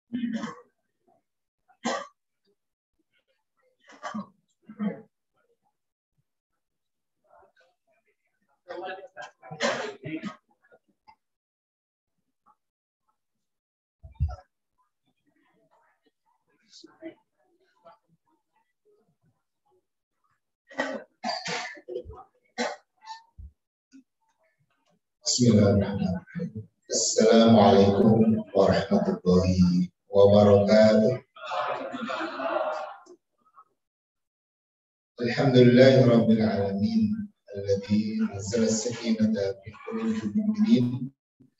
Bismillahirrahmanirrahim. Assalamualaikum warahmatullahi wabarakatuh. Alhamdulillahirabbil alamin alladzi nazzala as-sakinata fi qulubil mu'minin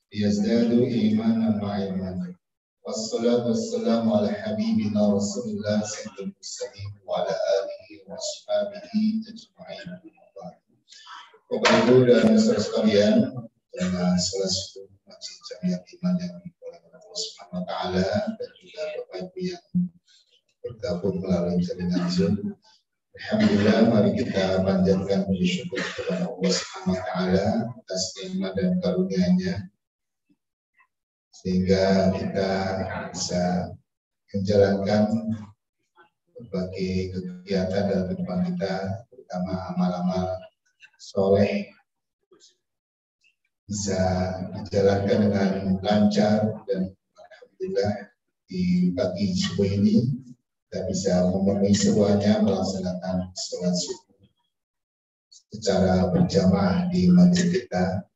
liyazdadu imanan ma'a imanin. Wassalatu wassalamu ala habibina Rasulillah sayyidil mursalin wa ala alihi wa ashabihi ajma'in. Bapak Ibu dan saudara sekalian, dalam salah satu masjid Jamiat Iman yang oleh Allah Subhanahu wa taala dan juga Bapak Ibu yang bergabung melalui jaringan Zoom. Alhamdulillah, mari kita panjatkan puji syukur kepada Allah Subhanahu wa taala atas nikmat dan karunia-Nya sehingga kita bisa menjalankan berbagai kegiatan dalam kehidupan kita, terutama amal-amal soleh bisa dijalankan dengan lancar, dan alhamdulillah di pagi subuh ini kita bisa memenuhi semuanya melaksanakan sholat subuh secara berjamaah di masjid kita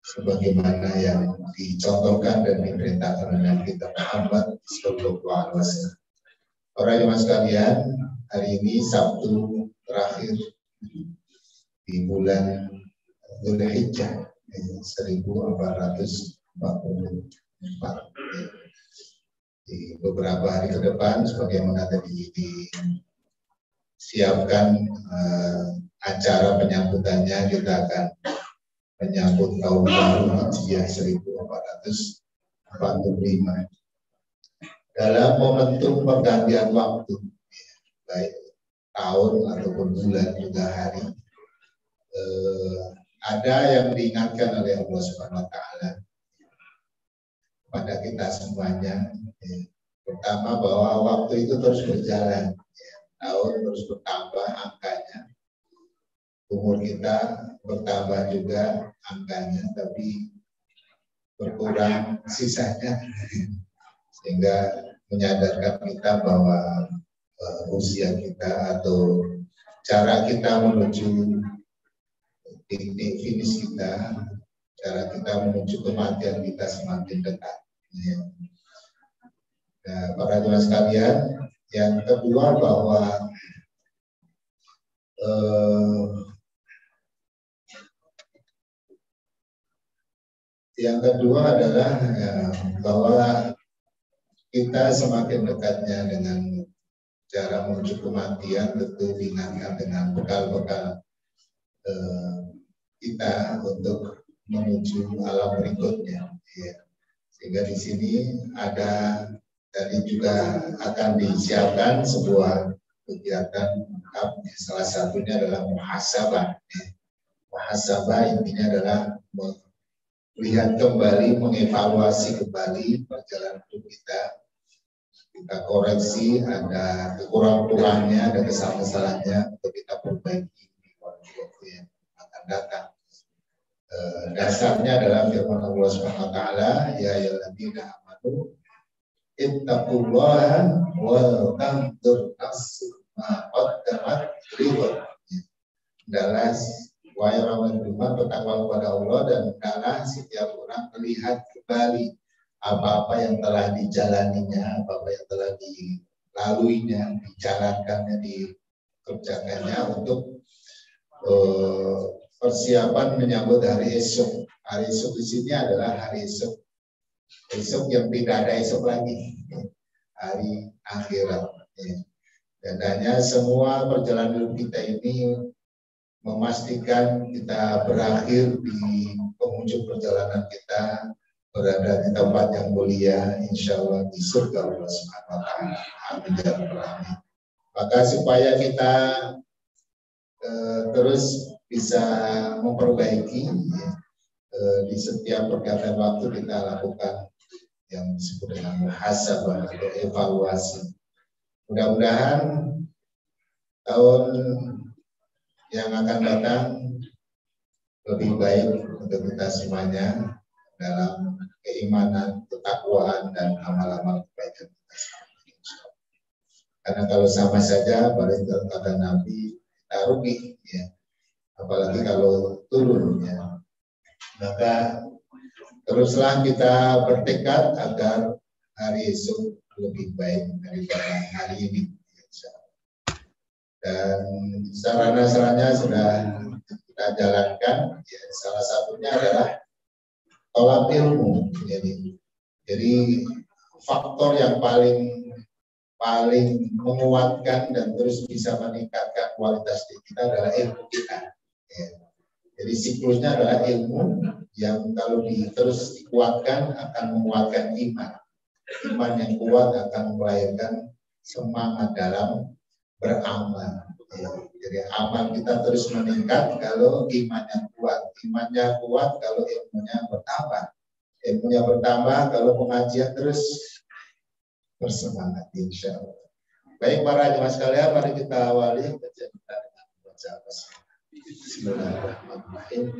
sebagaimana yang dicontohkan dan diperintahkan oleh kita Muhammad sallallahu alaihi wasallam. Para jemaah sekalian, hari ini Sabtu terakhir di bulan Dzulhijjah 1444. Di beberapa hari ke depan, sebagaimana tadi disiapkan acara penyambutannya, kita akan menyambut tahun baru Hijriah 1445 dalam momentum pergantian waktu, baik tahun ataupun bulan juga hari. Ada yang diingatkan oleh Allah Subhanahu wa taala pada kita semuanya. Pertama, bahwa waktu itu terus berjalan, tahun terus bertambah angkanya, umur kita bertambah juga angkanya, tapi berkurang sisanya, sehingga menyadarkan kita bahwa usia kita atau cara kita menuju titik finish kita, cara kita menuju kematian kita semakin dekat. Nah, para jemaah sekalian, yang kedua bahwa adalah bahwa kita semakin dekatnya dengan cara menuju kematian, tentu diingatkan dengan bekal-bekal kita untuk menuju alam berikutnya. Sehingga di sini ada, tadi juga akan disiapkan sebuah kegiatan, salah satunya adalah muhasabah. Muhasabah intinya adalah melihat kembali, mengevaluasi kembali perjalanan hidup kita. Kita koreksi, ada kekurang-kurangnya, ada kesalahan-kesalahannya untuk kita perbaiki di waktu yang akan datang. Dasarnya adalah firman Allah Subhanahu wa taala, ya ayyuhalladzina amanu ittaqullaha wa tanzur nafsun ma qaddamat lighad. Adalah wahai orang beriman, bertakwa kepada Allah, dan hendaklah setiap orang melihat kembali apa-apa yang telah dijalaninya, apa-apa yang telah dilaluinya, dijalankannya, dikerjakannya untuk persiapan menyambut hari esok. Hari esok di sini adalah hari esok yang tidak ada esok lagi, hari akhirat. Dan hanya semua perjalanan hidup kita ini memastikan kita berakhir di penghujung perjalanan kita, berada di tempat yang mulia, insya Allah di surga Allah Subhanahu wa taala. Amin ya rabbal alamin. Maka supaya kita terus bisa memperbaiki di setiap pergantian waktu kita lakukan yang disebut dengan muhasabah atau evaluasi. Mudah-mudahan tahun yang akan datang lebih baik untuk kita semuanya dalam keimanan, ketakwaan, dan amal-amal kebaikan kita semua. Karena kalau sama saja, balik kata Nabi, kita rugi, ya. Apalagi kalau turun, ya. Maka teruslah kita bertekad agar hari esok lebih baik daripada hari ini. Dan sarana-sarananya sudah kita jalankan. Ya, salah satunya adalah tolak ilmu. Jadi faktor yang paling menguatkan dan terus bisa meningkatkan kualitas kita adalah ilmu kita. Ya. Jadi siklusnya adalah ilmu yang kalau terus dikuatkan akan menguatkan iman. Iman yang kuat akan melahirkan semangat dalam beramal. Ya. Jadi amal kita terus meningkat kalau imannya kuat. Imannya kuat kalau ilmunya bertambah. Ilmunya bertambah kalau pengajian terus bersemangat, insya Allah. Baik para jemaah sekalian, mari kita awali kajian kita dengan membaca Bismillahirrahmanirrahim.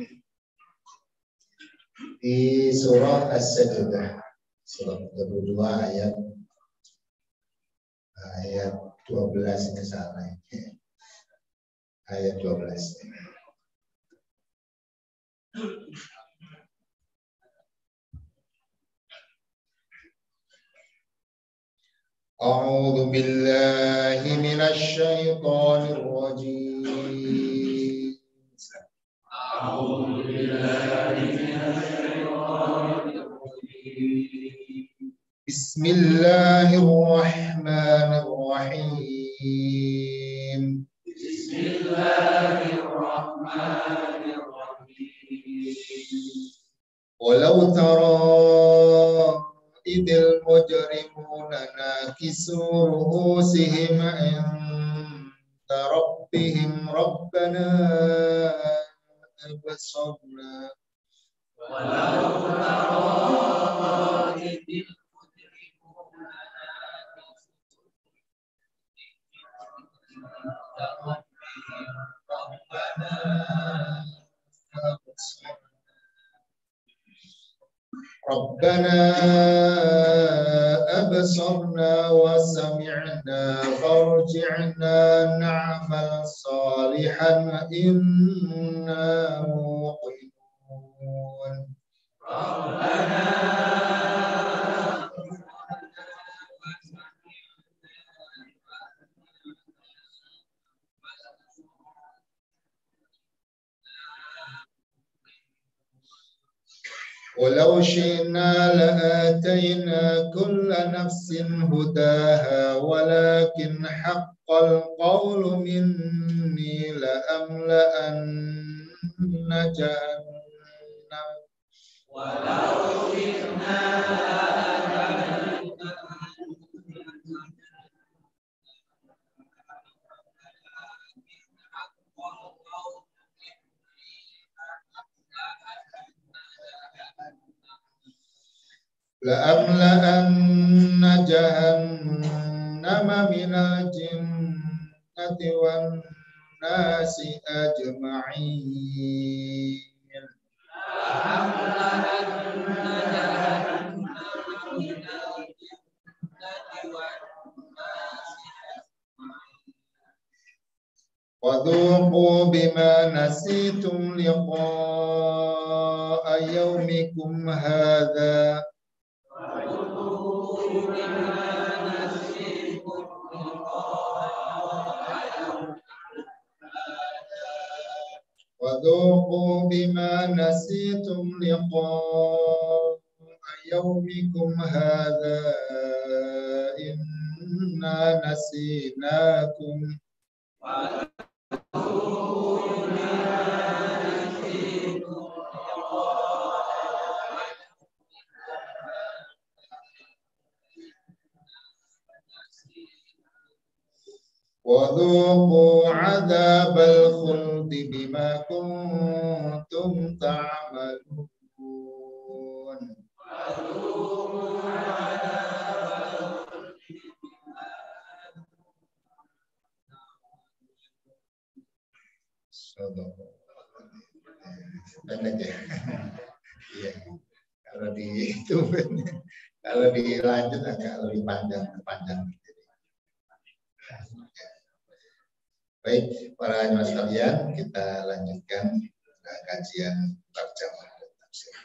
Di surah As-Sajdah, surah 32 ayat 12 ini salah. Ayat 12. A'udzu billahi minasy syaithanir rajim. A'udzu billahi minasy syaithanir rajim. Bismillahirrahmanirrahim. Bismillahirrahmanirrahim. Walau tara idil mujrimuna nakisu ruhusihim inda rabbihim rabbana absarna. Walau tara idil mujrimuna nakisu inda rabbihim rabbana absarna. Rabbana absarna wa sami'na farji'na na'mal salihan inna muqinun. Rabbana ولو شئنا لآتينا كل نفس هداها ولكن حق القول مني لأملأن جهنم ولو شئنا لأملأن جهنم من الجنة والناس أجمعين. وذوقوا بما نسيتم لقاء يومكم هذا وذوقوا بما نسيتم لقاء يومكم هذا إنا نسيناكم وذوقوا عذاب الخلد بما كنتم تعملون. وذوقوا pendek ya. Iya. Kalau dilanjut agak lebih panjang. Baik, para jemaah sekalian, kita lanjutkan kajian terjemah dan tafsir.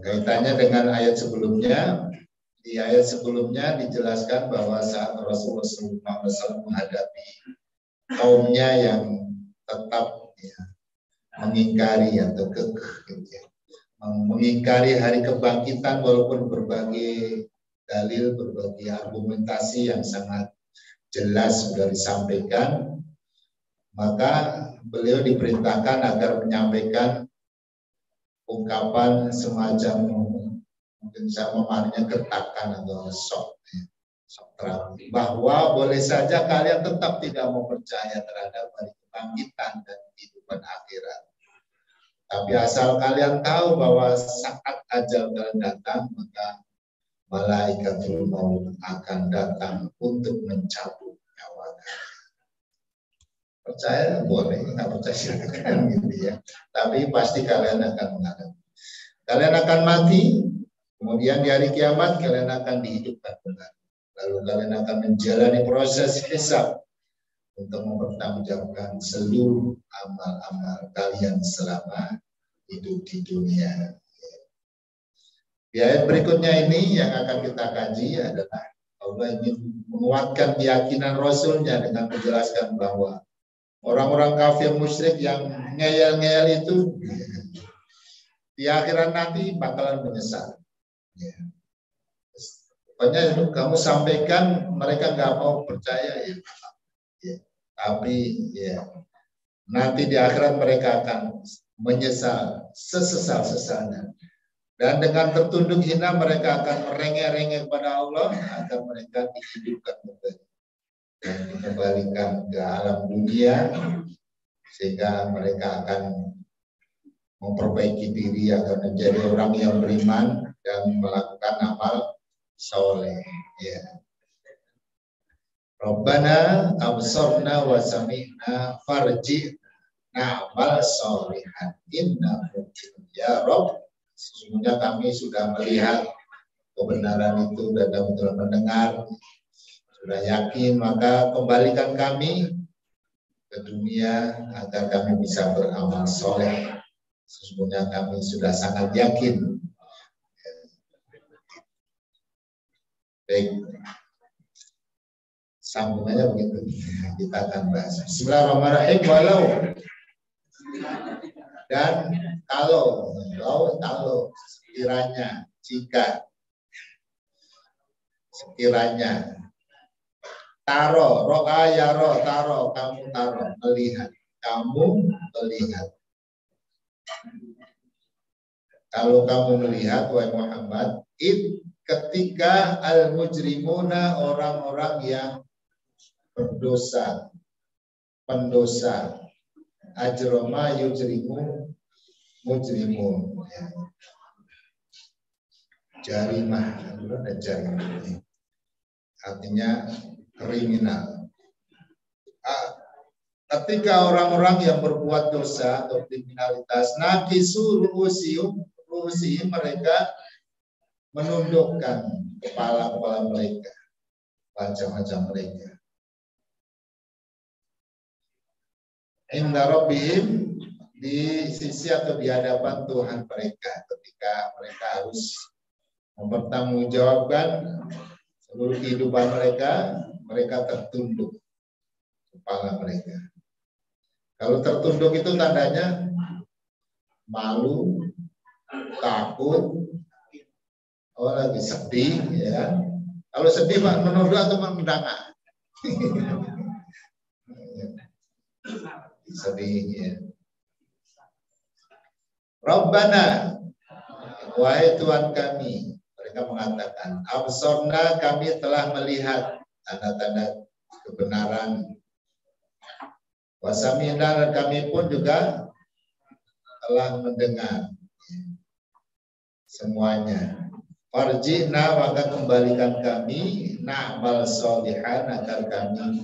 Kaitannya dengan ayat sebelumnya, di ayat sebelumnya dijelaskan bahwa saat Rasulullah SAW menghadapi kaumnya yang tetap mengingkari atau mengingkari hari kebangkitan walaupun berbagai dalil, berbagai argumentasi yang sangat jelas sudah disampaikan, maka beliau diperintahkan agar menyampaikan ungkapan semacam mungkin samanya gertakan atau shock terapi, bahwa boleh saja kalian tetap tidak mau percaya terhadap hari kebangkitan dan kehidupan akhirat. Tapi asal kalian tahu bahwa saat ajal kalian datang, maka malaikatul maut akan datang untuk mencabut nyawa kalian. Percaya boleh, nggak percaya silakan gitu ya. Tapi pasti kalian akan menghadapi. Kalian akan mati, kemudian di hari kiamat kalian akan dihidupkan kembali. Lalu kalian akan menjalani proses hisab untuk mempertanggungjawabkan seluruh amal-amal kalian selama hidup di dunia. Di ayat berikutnya ini yang akan kita kaji adalah Allah ingin menguatkan keyakinan Rasulnya dengan menjelaskan bahwa orang-orang kafir musyrik yang ngeyel-ngeyel itu di akhirat nanti bakalan menyesal. Pokoknya itu kamu sampaikan, mereka nggak mau percaya ya. Tapi ya nanti di akhirat mereka akan menyesal sesesal-sesalnya. Dan dengan tertunduk hina mereka akan merengek-rengek kepada Allah agar mereka dihidupkan kembali dan dikembalikan ke alam dunia, sehingga mereka akan memperbaiki diri agar menjadi orang yang beriman dan melakukan amal soleh. Ya. Rabbana absorna wa sami'na farji'na amal solihan inna ya Rabb. Sesungguhnya kami sudah melihat kebenaran itu dan kami telah mendengar, sudah yakin, maka kembalikan kami ke dunia agar kami bisa beramal soleh. Sesungguhnya kami sudah sangat yakin. Baik, sambungannya begitu. Kita akan bahas. Bismillahirrahmanirrahim. Walau dan kalau sekiranya taro kamu melihat kalau kamu melihat wahai Muhammad ketika al-mujrimuna orang-orang yang pendosa ajroma mujrimun jarimah artinya kriminal. Ketika orang-orang yang berbuat dosa atau kriminalitas nakisu ru'usihim mereka menundukkan kepala mereka, wajah-wajah mereka. Inda rabbihim, di sisi atau di hadapan Tuhan mereka, ketika mereka harus mempertanggungjawabkan seluruh kehidupan mereka tertunduk kepala mereka. Kalau tertunduk itu tandanya malu, takut, lagi sedih, ya. Kalau sedih menunduk atau mendangak? Sedih, ya. Rabbana, wahai Tuhan kami, mereka mengatakan, absorna, kami telah melihat tanda-tanda kebenaran. Wasamina, dan kami pun juga telah mendengar semuanya. Farji'na, maka kembalikan kami, na'mal solihan, agar kami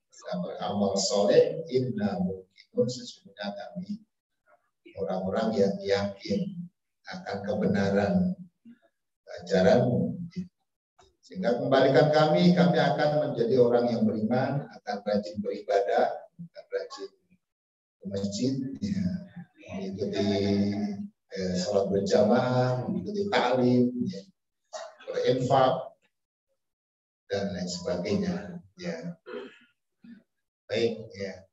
bisa beramal soleh, inna mungkinun, sesungguhnya kami orang-orang yang yakin akan kebenaran ajaranmu. Sehingga kembalikan kami akan menjadi orang yang beriman, akan rajin beribadah, akan rajin ke masjid, ya, mengikuti sholat berjamaah, mengikuti ta'lim, ya, berinfak, dan lain sebagainya. Ya. Baik, ya.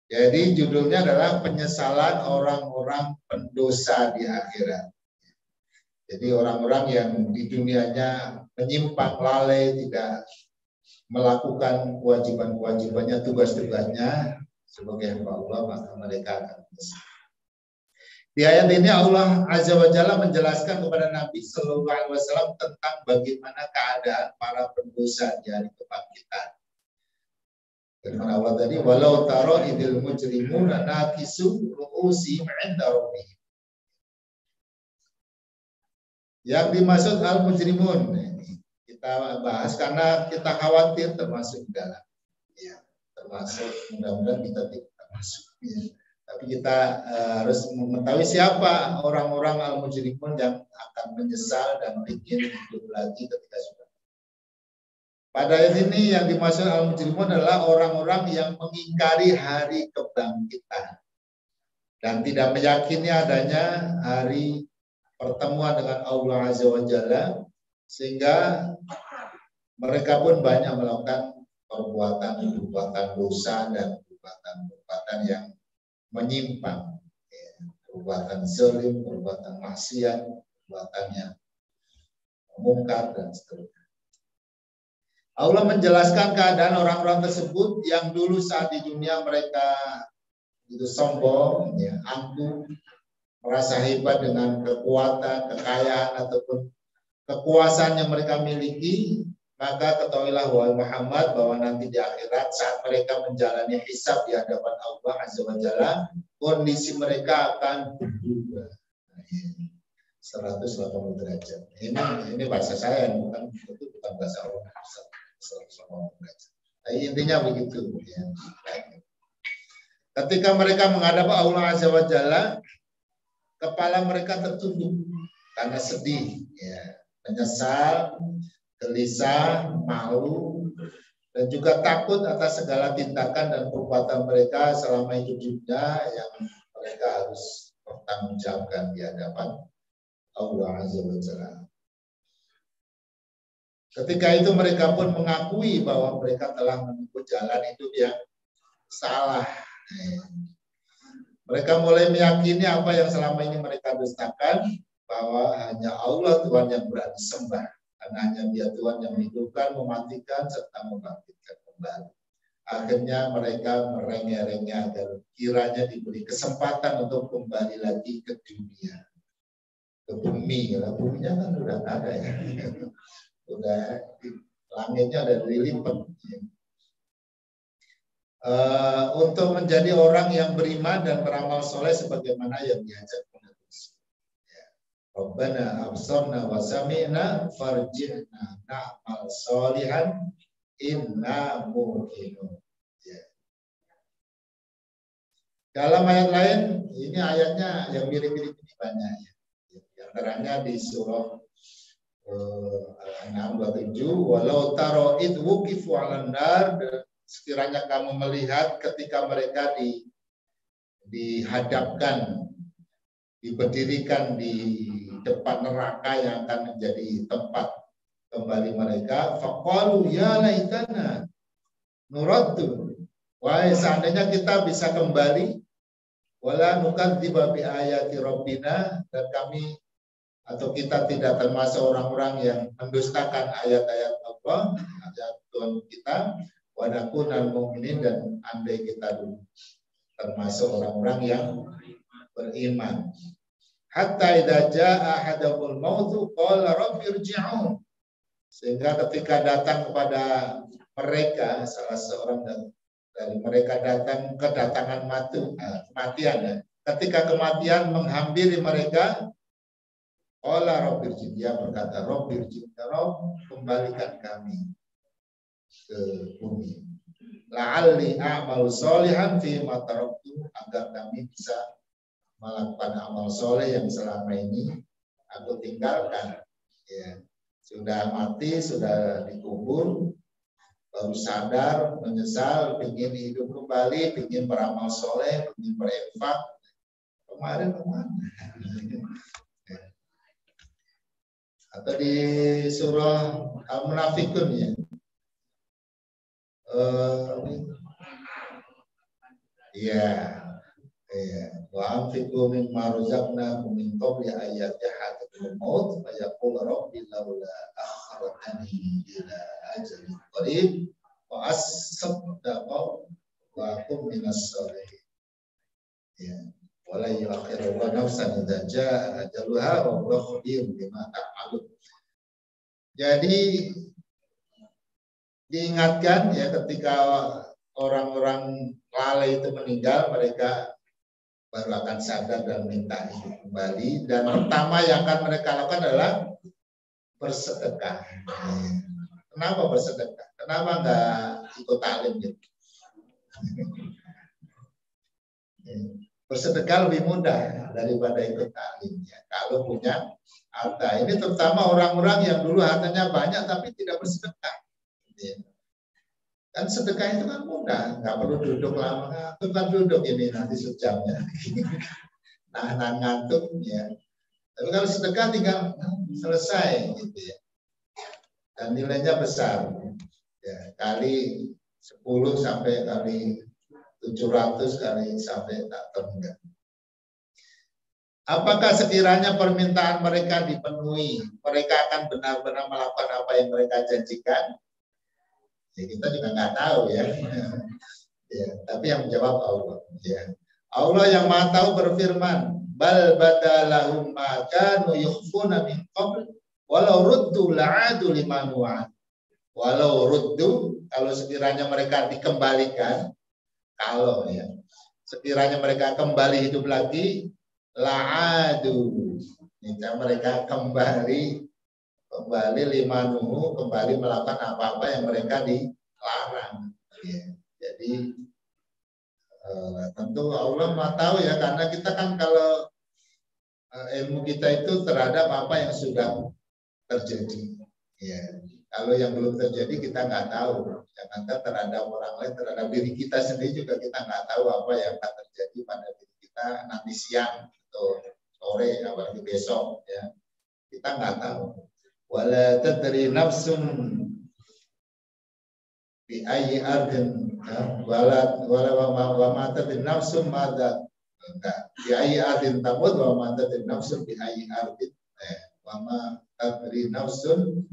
Jadi judulnya adalah penyesalan orang-orang pendosa di akhirat. Jadi orang-orang yang di dunianya menyimpang lalai, tidak melakukan kewajiban-kewajibannya, tugas-tugasnya sebagai hamba Allah, maka mereka akan menyesal. Di ayat ini Allah Azza wa Jalla menjelaskan kepada Nabi Sallallahu Alaihi Wasallam tentang bagaimana keadaan para pendosa di hari kebangkitan. Firman Allah tadi, walau taro idil mujrimuna nakisu ru'usihim 'inda rabbihim. Yang dimaksud al-mujrimun ini kita bahas karena kita khawatir termasuk dalam, ya, termasuk, mudah-mudahan kita tidak termasuk, ya. Tapi kita harus mengetahui siapa orang-orang al-mujrimun yang akan menyesal dan ingin hidup lagi ketika sudah. Pada ayat ini yang dimaksud al-mujrimun adalah orang-orang yang mengingkari hari kebangkitan dan tidak meyakini adanya hari pertemuan dengan Allah Azza wa Jalla, sehingga mereka pun banyak melakukan perbuatan dosa dan perbuatan yang menyimpang, ya, perbuatan zalim, perbuatan maksiat, perbuatan yang mungkar dan seterusnya. Allah menjelaskan keadaan orang-orang tersebut yang dulu saat di dunia mereka itu sombong, ya, angkuh, merasa hebat dengan kekuatan, kekayaan ataupun kekuasaan yang mereka miliki. Maka ketahuilah wahai Muhammad bahwa nanti di akhirat saat mereka menjalani hisab di hadapan Allah Azza wa Jalla, kondisi mereka akan berubah 180 derajat. Ini bahasa saya, bukan bahasa Allah. 180 derajat. Nah, intinya begitu, ya. Ketika mereka menghadap Allah Azza wa Jalla, kepala mereka tertunduk karena sedih, ya, menyesal, gelisah, malu, dan juga takut atas segala tindakan dan perbuatan mereka selama hidup dunia yang mereka harus bertanggungjawabkan di hadapan Allah Azza wa Jalla. Ketika itu mereka pun mengakui bahwa mereka telah menempuh jalan hidup yang salah. Mereka mulai meyakini apa yang selama ini mereka dustakan, bahwa hanya Allah Tuhan yang berani sembah, karena hanya Dia Tuhan yang menghidupkan, mematikan, serta membangkitkan kembali. Akhirnya mereka merengek-rengek agar kiranya diberi kesempatan untuk kembali lagi ke dunia, ke bumi. Buminya kan udah ada, ya. Udah langitnya ada dilipat, ya. Untuk menjadi orang yang beriman dan beramal soleh sebagaimana yang diajar penulis. Ya. Rabbana absarna wa sami'na farji'na na'mal solihan inna muqinun. Ya. Dalam ayat lain, ini ayatnya yang mirip-mirip ini banyak, ya. Di antaranya di surah Al-An'am 27, walau taro id wuqifu 'alan nar, sekiranya kamu melihat ketika mereka dihadapkan, diberdirikan di depan neraka yang akan menjadi tempat kembali mereka, faqalu ya laitana nuraddu, wahai seandainya kita bisa kembali, wala nukadziba bi ayati rabbina, dan kami atau kita tidak termasuk orang-orang yang mendustakan ayat-ayat Allah, ayat Tuhan kita, wa nakunal mu'minin, dan andai kita dulu termasuk orang-orang yang beriman. Hatta idza jaa ahadul mautu qala rabbi irji'un, sehingga ketika datang kepada mereka salah seorang dari mereka datang kedatangan kematian, ya. Ketika kematian menghampiri mereka, qala rabbi irji'un, dia berkata rabbi irji'un, ya Rabb, kembalikan kami ke bumi, la'alli a'malu sholihan fi ma taraktu, agar kami bisa melakukan amal soleh yang selama ini aku tinggalkan. Ya, sudah mati, sudah dikubur, baru sadar, menyesal, ingin hidup kembali, ingin beramal soleh, ingin berinfak. Kemarin kemana? Atau di surah Al-Munafikun ya. Wa anfiqu mimma razaqnakum min qabli an ya'tiyakum al-maut fa yaqulu rabbi laula akhartani ila ajalin qarib wa asaddaqa wa akum minas salihin. Ya, wala yu'akhiru nafsan idza jaa ajaluha wa huwa khabirun bima ta'malun. Jadi diingatkan ya, ketika orang-orang lalai itu meninggal, mereka baru akan sadar dan minta hidup kembali. Dan pertama yang akan mereka lakukan adalah bersedekah. Kenapa bersedekah? Kenapa enggak ikut talim gitu? Bersedekah lebih mudah daripada ikut talim ya, kalau punya harta. Ini terutama orang-orang yang dulu hartanya banyak tapi tidak bersedekah. Kan sedekah itu kan mudah, nggak perlu duduk lama, bukan duduk ini nanti sejamnya, nahan ngantuk ya. Tapi kalau sedekah tinggal selesai gitu ya, dan nilainya besar, ya, kali 10 sampai kali 700 kali sampai tak terhingga. Apakah sekiranya permintaan mereka dipenuhi, mereka akan benar-benar melakukan apa yang mereka janjikan? Ya, kita juga nggak tahu ya. Ya, tapi yang menjawab Allah. Ya. Allah yang Maha Tahu berfirman, bal badalahum ma kanu yukhfuna min qabl walau ruddu la'adu liman wa'ad. Walau ruddu, kalau sekiranya mereka dikembalikan, kalau ya, sekiranya mereka kembali hidup lagi, la'adu. Jika mereka kembali limanuhu, kembali melakukan apa-apa yang mereka dilarang. Ya, jadi tentu Allah Maha Tahu ya, karena kita kan kalau ilmu kita itu terhadap apa yang sudah terjadi. Ya, kalau yang belum terjadi kita nggak tahu. Jangan terhadap orang lain, terhadap diri kita sendiri juga kita nggak tahu apa yang akan terjadi pada diri kita nanti siang atau sore, apalagi besok. Ya, kita nggak tahu. Wala tadri nafsun bi ayyi ardin wala wa ma tadri nafsun madza bi ayyi ardin tamut wa ma tadri nafsun bi ayyi ardin wa ma tadri nafsun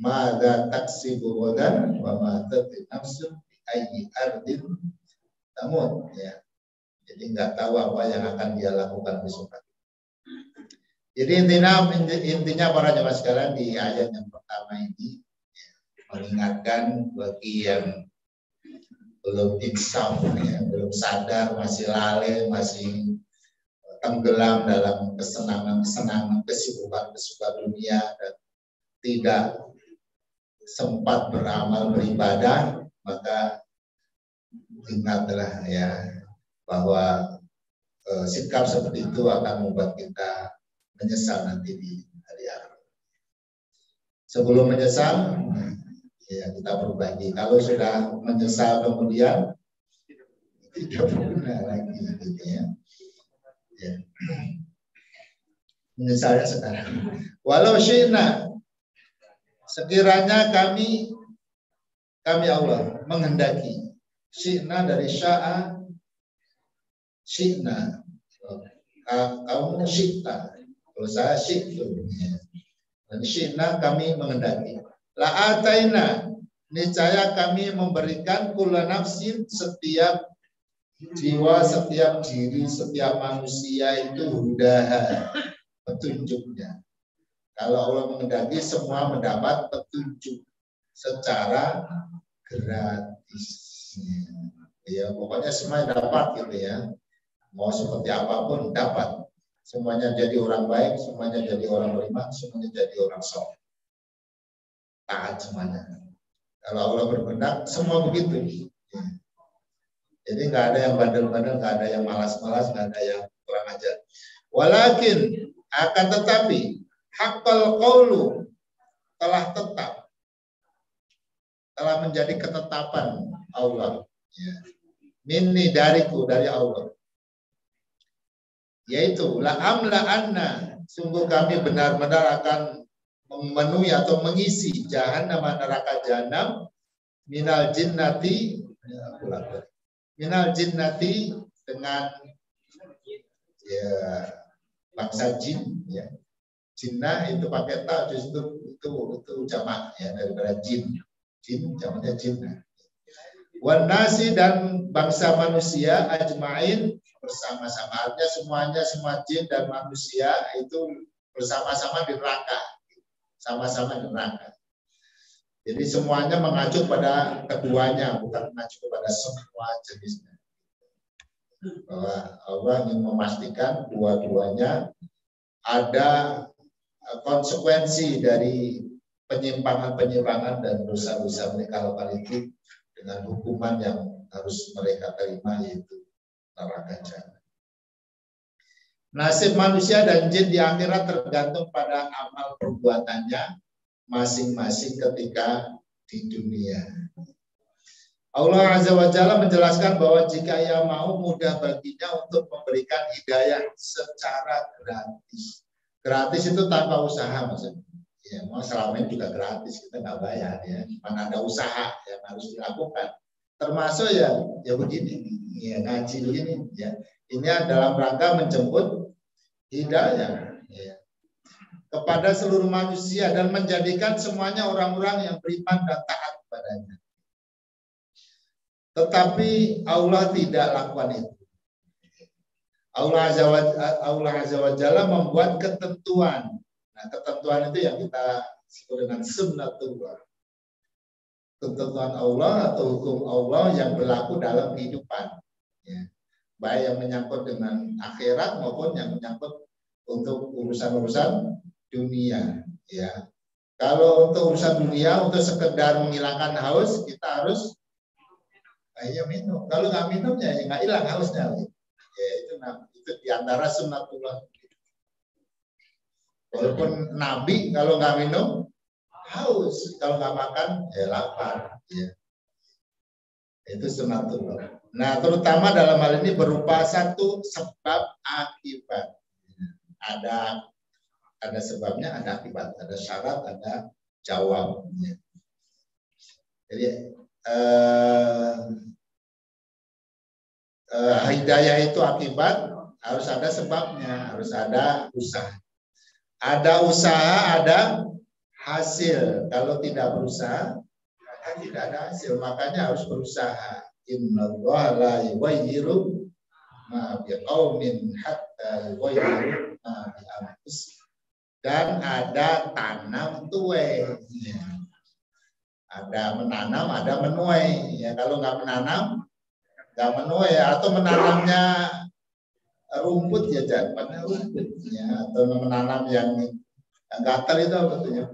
madza taksibu ghadan wa ma tadri nafsun bi ayyi ardin tamut ya. Jadi enggak tahu apa yang akan dia lakukan besok. Jadi intinya para jemaah sekalian, di ayat yang pertama ini ya, mengingatkan bagi yang belum insaf, ya, belum sadar, masih lalai, masih tenggelam dalam kesenangan, kesibukan dunia, dan tidak sempat beramal beribadah, maka ingatlah ya bahwa sikap seperti itu akan membuat kita menyesal nanti di hari akhir. Sebelum menyesal, ya kita perbaiki. Kalau sudah menyesal kemudian tidak berguna lagi, gitu ya. Ya. Menyesalnya sekarang. Walau syi'na, sekiranya kami Allah menghendaki. Syi'na dari sya'a, syi'na. Kamu syi'ta. Kalau saya syi'tu. Dan syi'na kami menghendaki. La'ataina, niscaya kami memberikan kula nafsin, setiap jiwa, setiap diri, setiap manusia itu hudaha, petunjuknya. Kalau Allah menghendaki, semua mendapat petunjuk secara gratis. Ya, pokoknya semua dapat gitu ya. Mau seperti apapun dapat. Semuanya jadi orang baik, semuanya jadi orang beriman, semuanya jadi orang soleh. Taat semuanya. Kalau Allah berkehendak, semua begitu. Jadi nggak ada yang bandel-bandel, nggak ada yang malas-malas, nggak ada yang kurang kurang ajar. Walakin akan tetapi haqqal qaulu telah tetap, telah menjadi ketetapan Allah. Ya. Minni dariku, dari Allah. Yaitu la amla anna, sungguh kami benar-benar akan memenuhi atau mengisi jahannam, neraka jahanam, minal jinnati dengan ya bangsa jin, ya. Jinnah itu pakai ta, itu jamak ya, daripada jin. Jin jamaknya jinnah. Wan nasi, dan bangsa manusia ajmain bersama-sama. Artinya semuanya, semua jin dan manusia itu bersama-sama di neraka. Sama-sama di neraka. Jadi semuanya mengacu pada keduanya, bukan mengacu kepada semua jenisnya. Bahwa Allah ingin memastikan dua-duanya ada konsekuensi dari penyimpangan-penyimpangan dan dosa-dosa mereka lakukan itu dengan hukuman yang harus mereka terima, yaitu neraka jahanam. Nasib manusia dan jin di akhirat tergantung pada amal perbuatannya masing-masing ketika di dunia. Allah Azza wa Jalla menjelaskan bahwa jika ia mau, mudah baginya untuk memberikan hidayah secara gratis. Gratis itu tanpa usaha maksudnya. Ya, mau selama ini juga gratis, kita nggak bayar ya. Mana ada usaha yang harus dilakukan. Termasuk ya begini, ya ngaji begini ya. Ini dalam rangka menjemput hidayah ya, kepada seluruh manusia dan menjadikan semuanya orang-orang yang beriman dan taat kepadanya. Tetapi Allah tidak lakukan itu. Allah Azza wa Jalla membuat ketentuan. Nah, ketentuan itu yang kita sebut dengan sunnatullah. Ketentuan Allah atau hukum Allah yang berlaku dalam kehidupan. Ya. Baik yang menyangkut dengan akhirat maupun yang menyangkut untuk urusan-urusan dunia. Ya. Kalau untuk urusan dunia, untuk sekedar menghilangkan haus, kita harus minum. Kalau nggak minum ya nggak hilang hausnya. Ya, itu diantara sunnatullah. Walaupun Nabi kalau nggak minum haus, kalau nggak makan ya lapar. Ya. Itu sunnatullah. Nah, terutama dalam hal ini berupa satu sebab akibat. Ada sebabnya, ada akibat, ada syarat, ada jawab. Jadi hidayah itu akibat, harus ada sebabnya, harus ada usaha. Ada usaha, ada hasil. Kalau tidak berusaha, maka tidak ada hasil. Makanya harus berusaha. Innallaha la yughayyiru ma biqaumin hatta yughayyiru ma bi anfusihim. Dan ada tanam tuai. Ada menanam, ada menuai. Ya, kalau nggak menanam, nggak menuai, atau menanamnya rumput ya jangan rumput ya, atau menanam yang gatal itu betulnya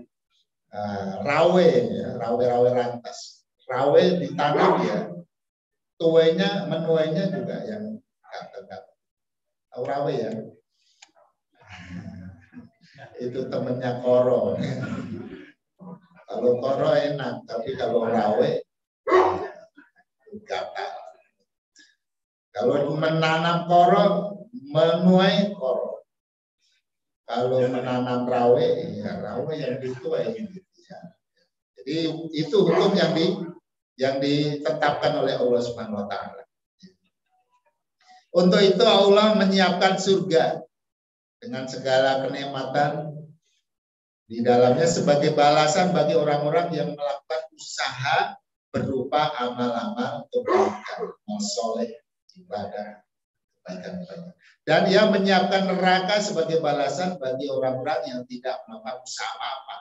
rawe ya, rawe rantas. Rawe ditanam ya, tuainya menuainya juga yang gatal. Tahu rawe ya? Itu temennya koro. Kalau koro enak, tapi kalau rawe gatal. Kalau menanam koro, menuai koro. Kalau menanam rawe, ya rawe yang dituai. Ya. Jadi itu hukum yang ditetapkan oleh Allah Subhanahu wa taala. Untuk itu Allah menyiapkan surga dengan segala kenikmatan di dalamnya sebagai balasan bagi orang-orang yang melakukan usaha berupa amal-amal kebaikan, soleh, ibadah, kebaikan. Dan ia menyiapkan neraka sebagai balasan bagi orang-orang yang tidak melakukan usaha apa-apa.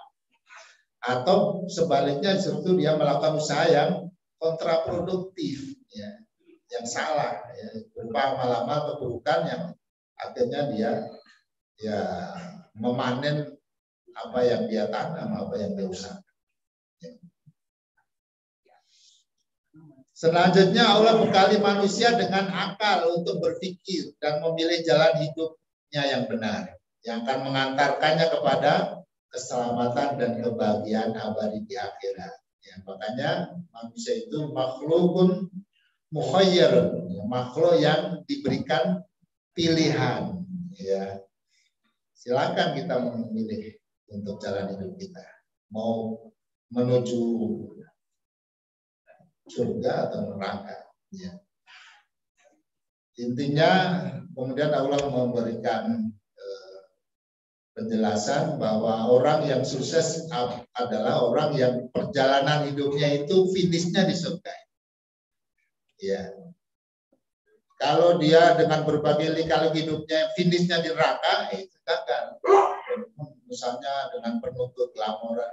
Atau sebaliknya justru dia melakukan usaha yang kontraproduktif, ya, yang salah, ya, berupa amal-amal keburukan yang akhirnya dia ya memanen apa yang dia tanam, apa yang dia usahakan. Selanjutnya Allah bekali manusia dengan akal untuk berpikir dan memilih jalan hidupnya yang benar, yang akan mengantarkannya kepada keselamatan dan kebahagiaan abadi di akhirat. Ya, makanya manusia itu makhlukun mukhayyar, makhluk yang diberikan pilihan. Ya, silakan kita memilih untuk jalan hidup kita, mau menuju surga atau neraka. Ya. Intinya kemudian Allah memberikan penjelasan bahwa orang yang sukses adalah orang yang perjalanan hidupnya itu finishnya di surga. Ya. Kalau dia dengan berbagai lika hidupnya finishnya di neraka, itu gagal. Misalnya dengan penuntut laporan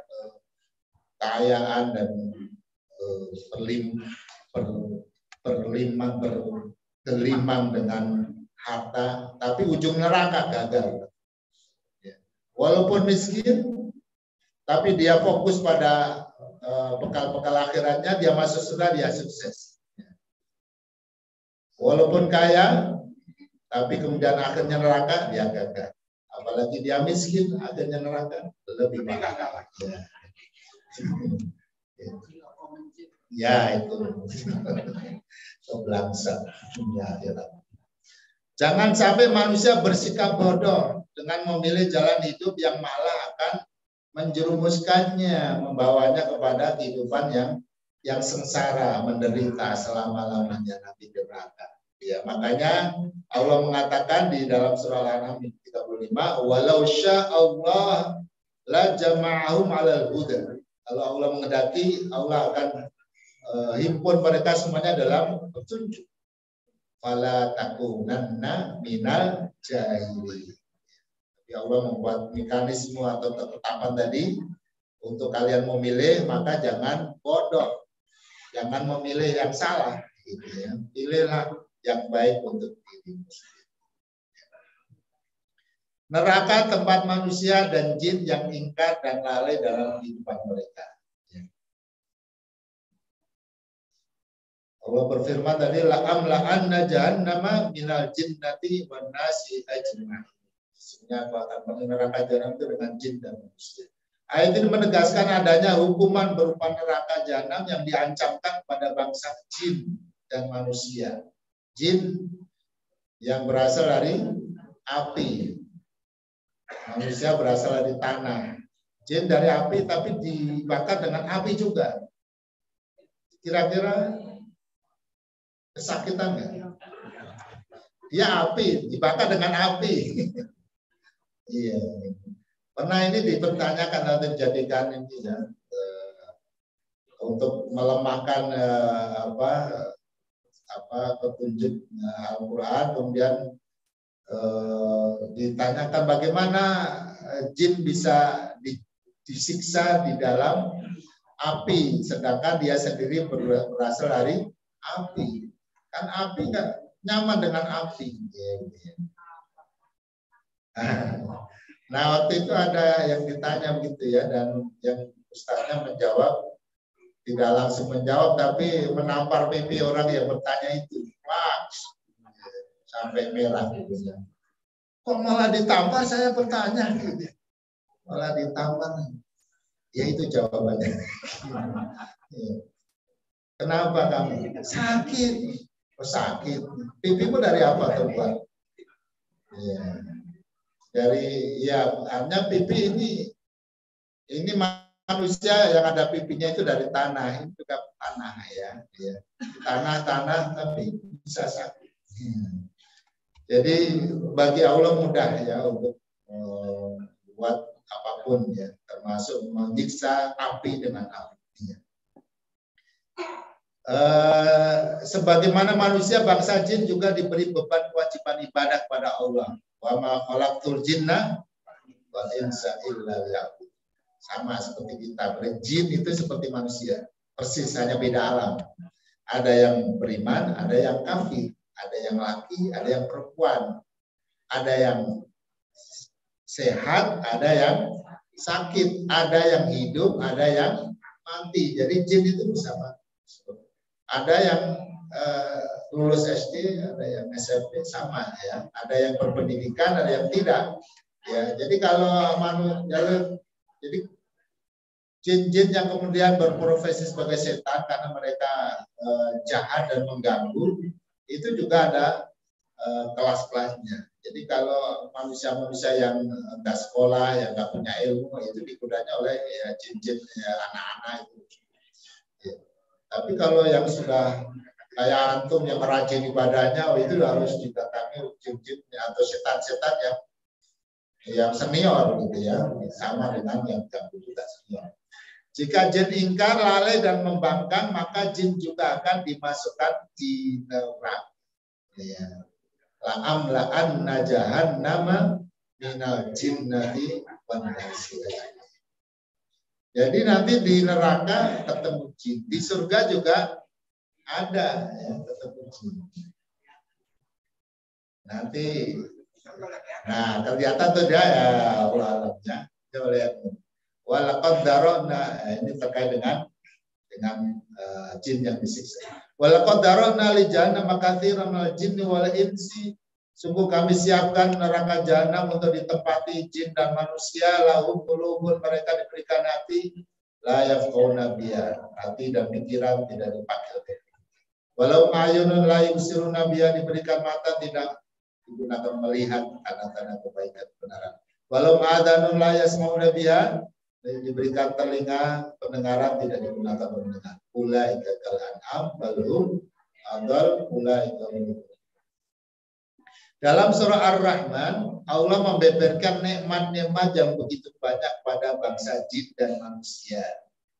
kekayaan dan bergelimang dengan harta, tapi ujung neraka gagal. Ya. Walaupun miskin, tapi dia fokus pada bekal-bekal akhiratnya, dia masuk surga, dia sukses. Ya. Walaupun kaya, tapi kemudian akhirnya neraka, dia gagal. Apalagi dia miskin, akhirnya neraka, lebih parah. Ya. Ya itu belangsa. Ya. Jangan sampai manusia bersikap bodoh dengan memilih jalan hidup yang malah akan menjerumuskannya, membawanya kepada kehidupan yang sengsara, menderita selama-lamanya nanti di neraka. Ya, makanya Allah mengatakan di dalam surah Al-An'am 35, walau sya'allah la jama'ahum 'alal huda. Kalau Allah menghendaki, Allah akan himpun mereka semuanya dalam petunjuk. Fala takunanna minal jahili. Tapi Allah membuat mekanisme atau ketetapan tadi untuk kalian memilih, maka jangan bodoh, jangan memilih yang salah. Gitu ya. Pilihlah yang baik untuk dirimu sendiri. Neraka tempat manusia dan jin yang ingkar dan lalai dalam kehidupan mereka. Allah berfirman tadi la'amla'anna jahannama minal jinnati wan nasi ajma'in. Sesungguhnya aku akan memenuhi neraka jahanam itu dengan jin dan manusia. Ayat ini menegaskan adanya hukuman berupa neraka jahanam yang diancamkan pada bangsa jin dan manusia. Jin yang berasal dari api, manusia berasal dari tanah. Jin dari api tapi dibakar dengan api juga. Kira-kira kesakitan nggak? Dia api, dibakar dengan api. Iya. Pernah ini dipertanyakan atau dijadikan ini ya, untuk melemahkan petunjuk Al-Quran, kemudian ditanyakan bagaimana jin bisa disiksa di dalam api, sedangkan dia sendiri berasal dari api. Kan api nggak nyaman dengan api. Nah waktu itu ada yang ditanya begitu ya, dan yang ustaznya menjawab, tidak langsung menjawab tapi menampar pipi orang yang bertanya itu. Wah, sampai merah gitu. Kok malah ditampar, saya bertanya gitu. Malah ditampar. Ya itu jawabannya. Kenapa kamu? Sakit. Oh, sakit. Pipimu dari apa terbuat? Ya. Dari hanya pipi ini manusia yang ada pipinya itu dari tanah, itu juga tanah ya. Tanah tapi bisa sakit. Jadi bagi Allah mudah ya untuk buat apapun ya, termasuk menyiksa api dengan api. Sebagaimana manusia, bangsa jin juga diberi beban kewajiban ibadah kepada Allah. Wa ma khalaqtul jinna wal insa illa liya'budun. Sama seperti kita, jin itu seperti manusia, persis, hanya beda alam. Ada yang beriman, ada yang kafir, ada yang laki, ada yang perempuan, ada yang sehat, ada yang sakit, ada yang hidup, ada yang mati. Jadi jin itu sama. Ada yang lulus SD, ada yang SMP sama ya. Ada yang berpendidikan, ada yang tidak. Ya, jadi kalau jadi jin-jin yang kemudian berprofesi sebagai setan karena mereka jahat dan mengganggu, itu juga ada kelas-kelasnya. Jadi kalau manusia-manusia yang nggak sekolah, yang nggak punya ilmu, itu digodanya oleh ya, jin-jin ya, anak-anak itu. Ya. Tapi kalau yang sudah kayak antum yang merajin ibadahnya, itu harus didatangi jin-jin atau setan-setan yang senior gitu ya, sama dengan yang juga senior. Jika jin ingkar, lalai dan membangkang, maka jin juga akan dimasukkan di neraka. Ya. La'amla'anna jahannama minal jinnati wan nasi. Jadi nanti di neraka ketemu jin, di surga juga ada ya, ketemu jin. Nanti, nah ternyata tuh dia ya Allah alamnya. Coba lihat. Walaqad darona, ini terkait dengan jin yang disiksa. Walaqad darona li jahannam katsiran minal jinni wal insi. Sungguh kami siapkan neraka jahanam untuk ditempati jin dan manusia. Lahum qulubun, mereka diberikan hati, la yafqahuna biha, hati dan pikiran tidak dipakai. Walau ayunun la yubsiruna biha, diberikan mata tidak digunakan melihat tanda-tanda kebaikan kebenaran. Walau adanun la yasmauna biha, diberikan telinga pendengaran tidak digunakan mendengar. Ulaika kal an'am balhum adall ulaika. Dalam surah Ar-Rahman, Allah membeberkan nikmat-nikmat yang begitu banyak pada bangsa jin dan manusia,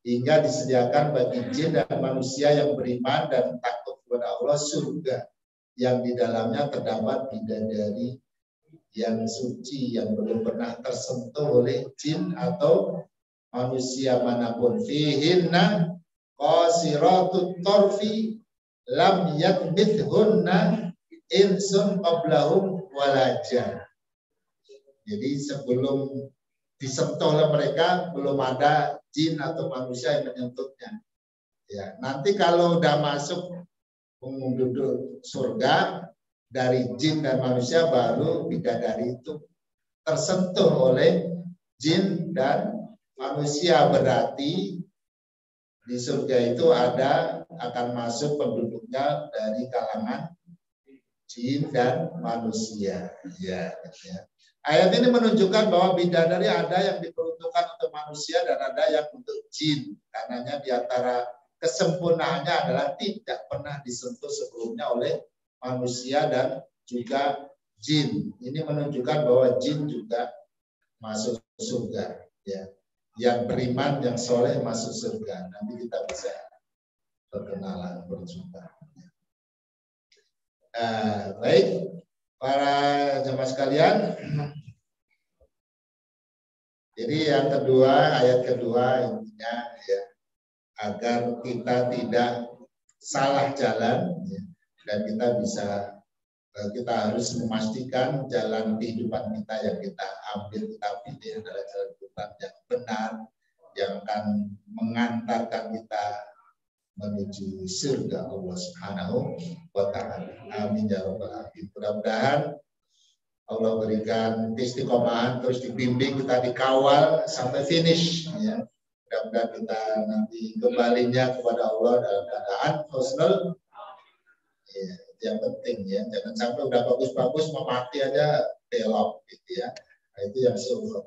hingga disediakan bagi jin dan manusia yang beriman dan takut kepada Allah surga yang di dalamnya terdapat bidadari yang suci yang belum pernah tersentuh oleh jin atau manusia manapun. Fihinna qasiratut tarfi lam yatmithunna insun qablahum walajan. Jadi sebelum disentuh oleh mereka belum ada jin atau manusia yang menyentuhnya. Ya, nanti kalau udah masuk penduduk surga dari jin dan manusia, baru bidadari itu tersentuh oleh jin dan manusia. Berarti di surga itu akan masuk penduduknya dari kalangan jin dan manusia. Ya. Ayat ini menunjukkan bahwa bidadari ada yang diperuntukkan untuk manusia dan ada yang untuk jin. Karenanya di antara kesempurnaannya adalah tidak pernah disentuh sebelumnya oleh manusia dan juga jin. Ini menunjukkan bahwa jin juga masuk surga. Ya. Yang beriman, yang soleh masuk surga. Nanti kita bisa berkenalan, berjumpa. Baik, para jemaah sekalian. Jadi yang kedua, ayat kedua intinya ya, agar kita tidak salah jalan ya, dan kita harus memastikan jalan kehidupan kita yang kita ambil, kita pilih adalah jalan kehidupan yang benar, yang akan mengantarkan kita menuju surga Allah Subhanahu wa Ta'ala. Amin ya rabbal alamin. Mudah-mudahan Allah berikan istiqomahan, terus dibimbing, kita dikawal sampai finish ya. Mudah-mudahan kita nanti kembalinya kepada Allah dalam keadaan husnul. Ya, yang penting ya, jangan sampai udah bagus-bagus mau mati aja belok gitu ya. Nah, itu yang sulit.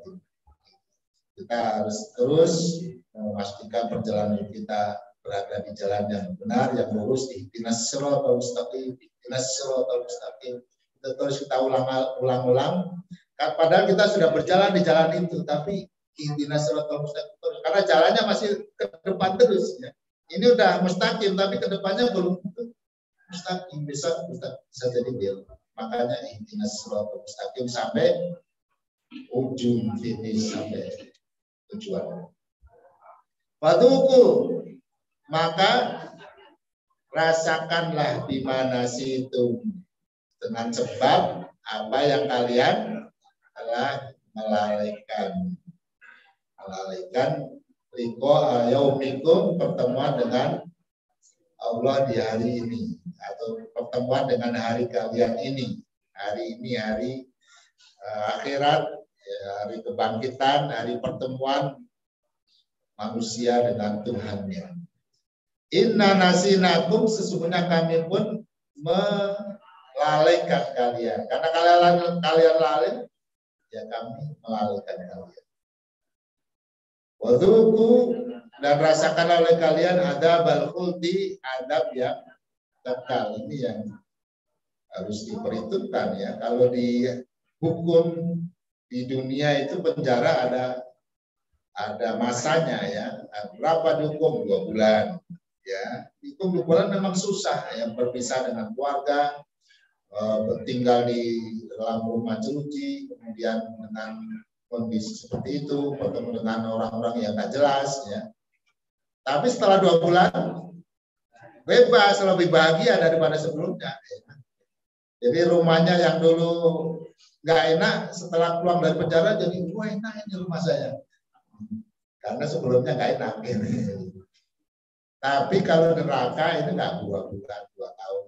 Kita harus terus memastikan perjalanan kita berada di jalan yang benar, yang lurus, ihdinas siratal mustaqim, ihdinas siratal mustaqim. Itu terus kita ulang-ulang. Padahal kita sudah berjalan di jalan itu, tapi ihdinas siratal mustaqim karena jalannya masih ke depan terus ya. Ini udah mustaqim tapi ke depannya belum mustaqim, bisa jadi belok. Makanya ihdinas siratal mustaqim sampai ujung finish, sampai tujuan. Waduku, maka rasakanlah di mana situ dengan sebab apa yang kalian telah melalaikan liko yaumikum, pertemuan dengan Allah di hari ini, atau pertemuan dengan hari kalian ini. Hari ini hari akhirat, ya, hari kebangkitan, hari pertemuan manusia dengan Tuhannya. Inna nasinakum, sesungguhnya kami pun melalaikan kalian. Karena kalian lalai, ya kami melalaikan kalian. Wadzuku, dan rasakan oleh kalian adabal khuldi, adab yang kekal. Ini yang harus diperhitungkan ya. Kalau di hukum di dunia itu penjara ada masanya ya. Berapa dihukum? 2 bulan. Ya, hukum 2 bulan memang susah. Yang berpisah dengan keluarga, tinggal di dalam rumah jeruji, kemudian dengan kondisi seperti itu, bertemu dengan orang-orang yang nggak jelas ya. Tapi setelah 2 bulan bebas, lebih bahagia daripada sebelumnya. Ya. Jadi rumahnya yang dulu nggak enak, setelah pulang dari penjara jadi wah enak ini rumah saya. Karena sebelumnya nggak enak. Gitu. Tapi kalau neraka itu nggak 2 bulan, 2 tahun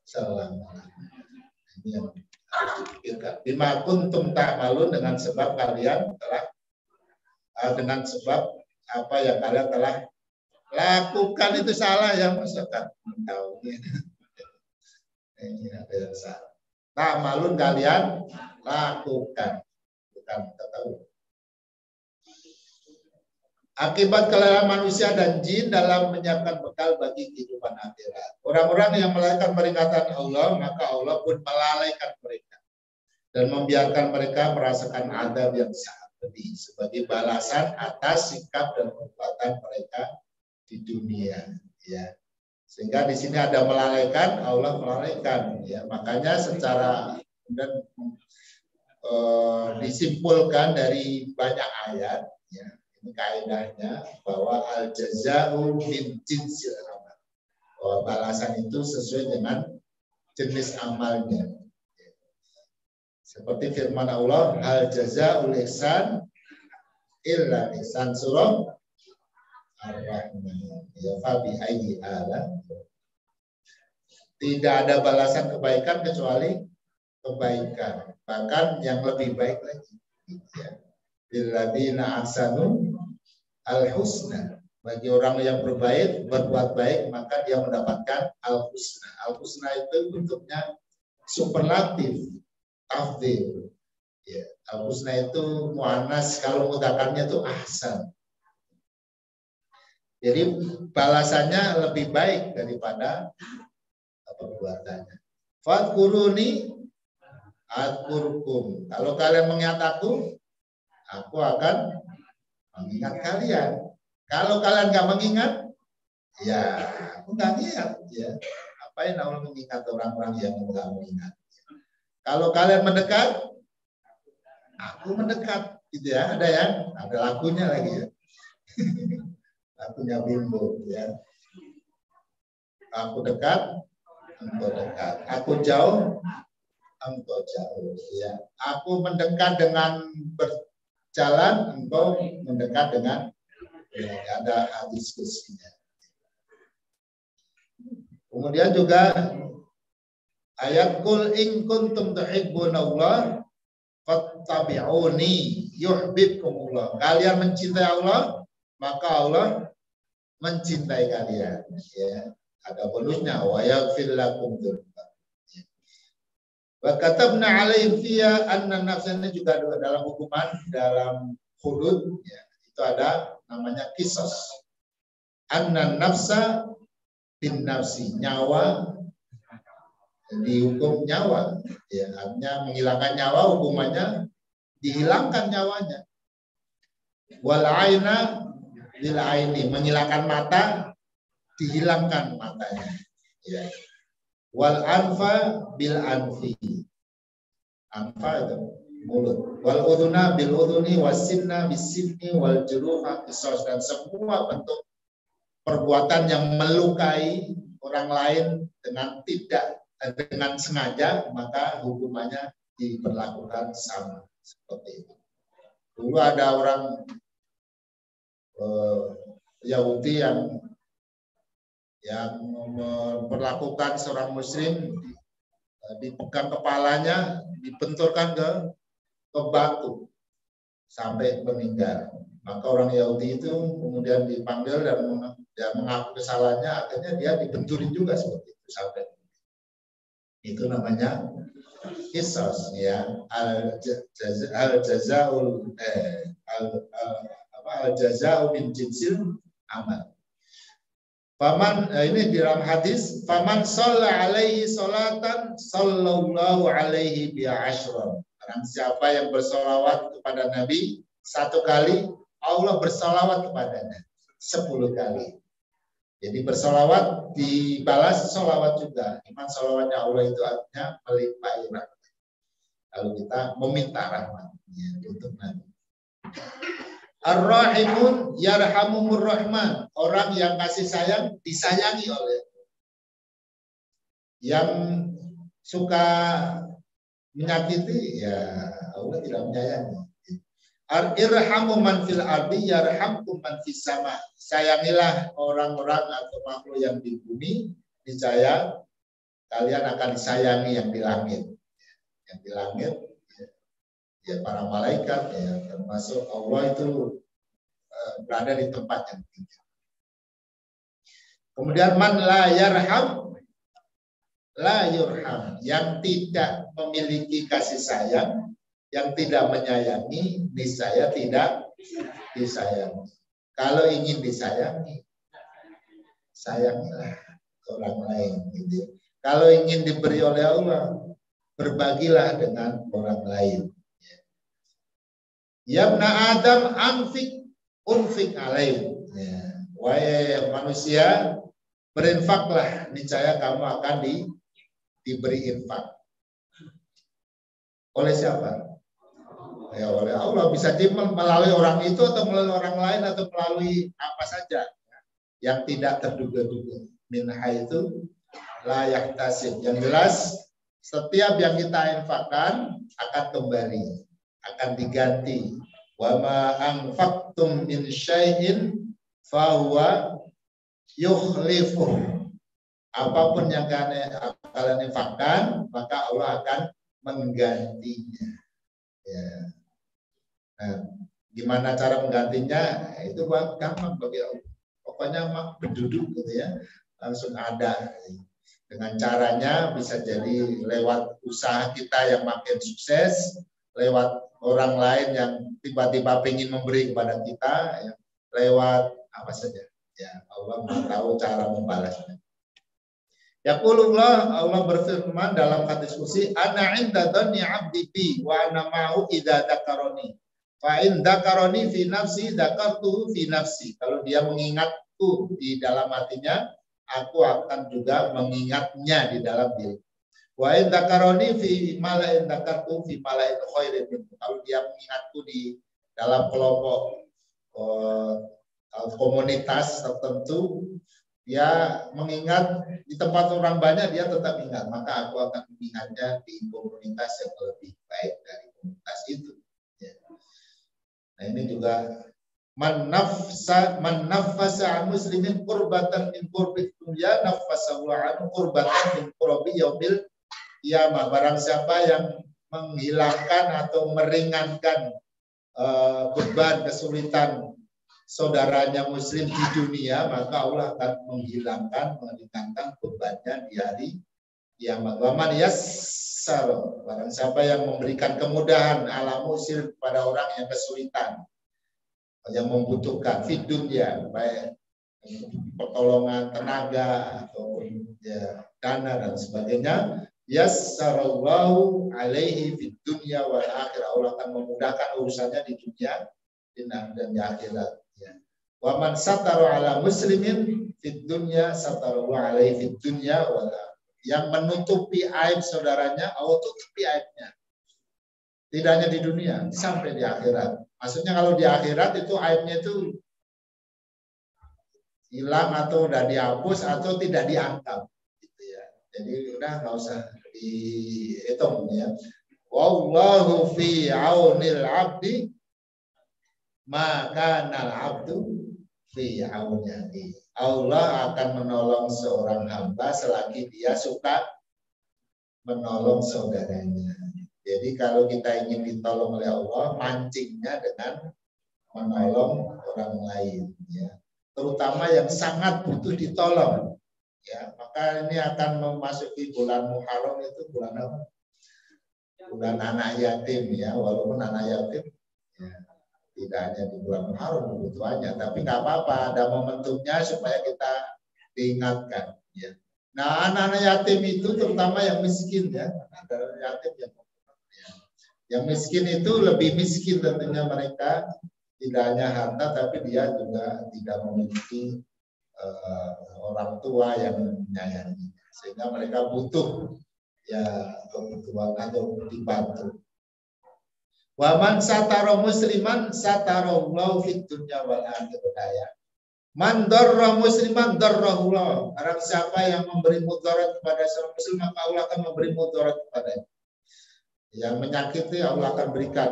selama. Ini yang harus dipikirkan. Bima kuntum ta'malun, dengan sebab kalian telah dengan sebab apa yang kalian telah lakukan itu salah ya, masyarakat tahu. Ini ada yang salah. Ta'malun, kalian lakukan, bukan tahu. Akibat kelalaian manusia dan jin dalam menyiapkan bekal bagi kehidupan akhirat. Orang-orang yang melalaikan peringatan Allah, maka Allah pun melalaikan mereka dan membiarkan mereka merasakan adab yang sangat pedih sebagai balasan atas sikap dan perbuatan mereka di dunia. Ya, sehingga di sini ada melalaikan, Allah melalaikan. Ya, makanya secara dan disimpulkan dari banyak ayat. Ya. Kaidahnya bahwa al jazaa'u min jinsil amal. Bahwa balasan itu sesuai dengan jenis amalnya. Seperti firman Allah, al jazaa'ul ihsan illa ihsan, surah Ar-Rahman. Ya fa bi ayyi ala. Tidak ada balasan kebaikan kecuali kebaikan. Bahkan yang lebih baik lagi. Ya. Lilladzina ahsanu al-husna, bagi orang yang berbuat baik maka dia mendapatkan al-husna. Al-husna itu bentuknya superlatif, tafdhil. Ya, al-husna itu muannas, kalau mudzakarnya itu ahsan. Jadi balasannya lebih baik daripada perbuatannya. Fadkuruni adkurkum. Kalau kalian mengingat aku akan mengingat kalian. Kalau kalian nggak mengingat, ya aku nggak ingat. Ya, apa yang Allah mengingat orang-orang yang nggak mengingat. Kalau kalian mendekat, aku mendekat, gitu ya. Ada ya, ada lagunya lagi ya. Lagunya Bimbo, ya. Aku dekat, engkau dekat. Aku jauh, engkau jauh. Ya. Aku mendekat dengan berjalan, engkau mendekat dengan ada hadis kursinya. Kemudian juga ayat kul in kuntum tuhibbunallah fattabi'uni yuhibbukumullah. Kalian mencintai Allah, maka Allah mencintai kalian. Ya, ada bonusnya wa yaghfir lakum dzunub. Wa katabna 'alaihim fiha anna nafsana, juga dalam hukuman dalam hudud ya, itu ada namanya kisos. Anna nafsa bin nafsi, nyawa dihukum nyawa, ya, artinya menghilangkan nyawa hukumannya dihilangkan nyawanya. Wal aina bil aini, menghilangkan mata dihilangkan matanya. Ya. Wal anfa bil anfi, anfa itu mulut. Wal udhuna bil udhuni, wasinna bis sinni, wal juruha qisas, dan semua bentuk perbuatan yang melukai orang lain dengan sengaja, maka hukumannya diberlakukan sama seperti itu. Dulu ada orang Yahudi yang yang memperlakukan seorang muslim dipegang kepalanya, dibenturkan ke batu sampai meninggal. Maka orang Yahudi itu kemudian dipanggil dan mengaku kesalahannya, akhirnya dia dibenturin juga seperti itu sampai itu namanya kisos ya, al jazaa'u min jinsil amal. Faman, ini di dalam hadis, faman shalla alaihi salatan sallallahu alaihi bi asyra. Barang siapa yang bersolawat kepada Nabi 1 kali, Allah bersolawat kepadanya 10 kali. Jadi bersolawat dibalas solawat juga. Iman solawatnya Allah itu artinya melimpahi rahmat. Kalau kita meminta rahmat ya, untuk Nabi. Ar-Rahimun yarhamumur rahman. Orang yang kasih sayang disayangi oleh. Yang suka menyakiti ya Allah tidak menyayangi. Irhamu man fil ardi yarhamkum man fis sama. Sayangilah orang-orang atau makhluk yang di bumi, niscaya kalian akan disayangi yang di langit. Yang di langit ya para malaikat ya, termasuk Allah itu berada di tempat yang tinggi. Kemudian man la yarham la yurham, yang tidak memiliki kasih sayang, yang tidak menyayangi, niscaya tidak disayangi. Kalau ingin disayangi, sayangilah orang lain. Gitu. Kalau ingin diberi oleh Allah, berbagilah dengan orang lain. Yabna Adam unfik alaih. Ya. Wahai manusia, berinfaklah, niscaya kamu akan diberi infak. Oleh siapa? Ya, oleh Allah. Bisa melalui orang itu atau melalui orang lain atau melalui apa saja yang tidak terduga-duga. Minha itu layak tasib. Yang jelas setiap yang kita infakkan akan kembali, akan diganti. Wa ma anfaqtum min syai'in fahuwa yukhlifuh. Apapun yang kalian infakkan, maka Allah akan menggantinya. Ya. Nah, gimana cara menggantinya? Itu gampang bagi Allah. Pokoknya berduduk gitu ya, langsung ada. Dengan caranya bisa jadi lewat usaha kita yang makin sukses, lewat orang lain yang tiba-tiba ingin memberi kepada kita, ya, lewat apa saja. Ya, Allah tahu cara membalasnya. Yaqulullah, Allah berfirman dalam hadis qudsi, ana 'inda dhanni 'abdi bi wa ana ma'u idza dzakarani. Fa in dzakarani fi nafsi dzakartuhu fi nafsi. Kalau dia mengingatku di dalam hatinya, aku akan juga mengingatnya di dalam diri. Wa in dzakarani fi mala'in dzakartuhu fi mala'in khairin. Kalau dia mengingatku di dalam kelompok komunitas tertentu, dia mengingat di tempat orang banyak, dia tetap ingat, maka aku akan mengingatnya di komunitas yang lebih baik dari komunitas itu. Ya. Nah ini juga man-nafasa muslimin qurbatan min qurbi dunya nafasahu an qurbatan min qurbi yaumil qiyamah. Barang siapa yang menghilangkan atau meringankan beban kesulitan saudaranya muslim di dunia, maka Allah akan menghilangkan, meringankan bebannya di hari kiamat. Waman yassar, barang siapa yang memberikan kemudahan ala muslim kepada orang yang kesulitan, yang membutuhkan di dunia, baik pertolongan tenaga atau ya, dana dan sebagainya, yassarallahu alaihi fid dunya wal akhirah. Allah akan memudahkan urusannya di dunia dan di akhirat. Wa man satara ala muslimin fid dunya satarahu alaihi fid dunya wal akhirah. Yang menutupi aib saudaranya, Allah tutupi aibnya. Tidak hanya di dunia, sampai di akhirat. Maksudnya kalau di akhirat itu aibnya itu hilang atau udah dihapus atau tidak dianggap gitu ya. Jadi udah nggak usah dihitung ya. Wallahu fi aunil abdi maka nal abdu fi aunihi. Allah akan menolong seorang hamba selagi dia suka menolong saudaranya. Jadi kalau kita ingin ditolong oleh Allah, mancingnya dengan menolong orang lain, ya. Terutama yang sangat butuh ditolong, ya. Maka ini akan memasuki bulan Muharram, itu bulan apa? Bulan anak yatim, ya. Walaupun anak yatim, ya, tidak hanya di bulan Muharram kebutuhannya, tapi nggak apa-apa, ada momentumnya supaya kita diingatkan, ya. Nah, anak-anak yatim itu terutama yang miskin, ya. Ada yatim yang miskin itu lebih miskin tentunya, mereka tidak hanya harta tapi dia juga tidak memiliki orang tua yang menyayangi, sehingga mereka butuh ya kebutuhan atau dibantu. Waman sataro musliman satarallahu fid dunya wal akhirah. Man darra musliman darrahullah. Orang siapa yang memberi mudarat kepada seorang muslim, maka Allah akan memberi mudarat kepadanya. Yang menyakiti Allah akan berikan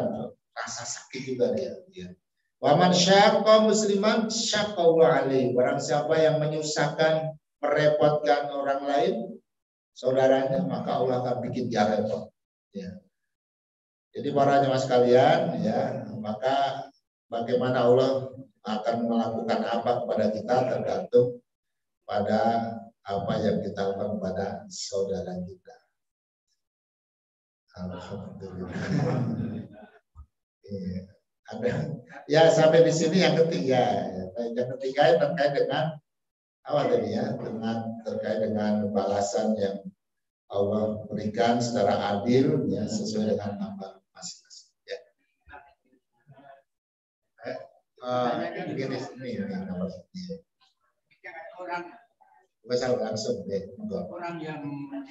rasa sakit juga dia. Waman syaqqa musliman syaqqallahu alaihi. Orang siapa yang menyusahkan, merepotkan orang lain, saudaranya, maka Allah akan bikin dia repot. Ya. Jadi para jemaah sekalian, ya, maka bagaimana Allah akan melakukan apa kepada kita tergantung pada apa yang kita lakukan kepada saudara kita. Alhamdulillah. Ada, ya, sampai di sini yang ketiga. Yang ketiga terkait dengan apa tadi, ya, terkait dengan balasan yang Allah berikan secara adil, ya, sesuai dengan amal masing-masing. Ya. Begini ini nomor orang langsung deh. Orang yang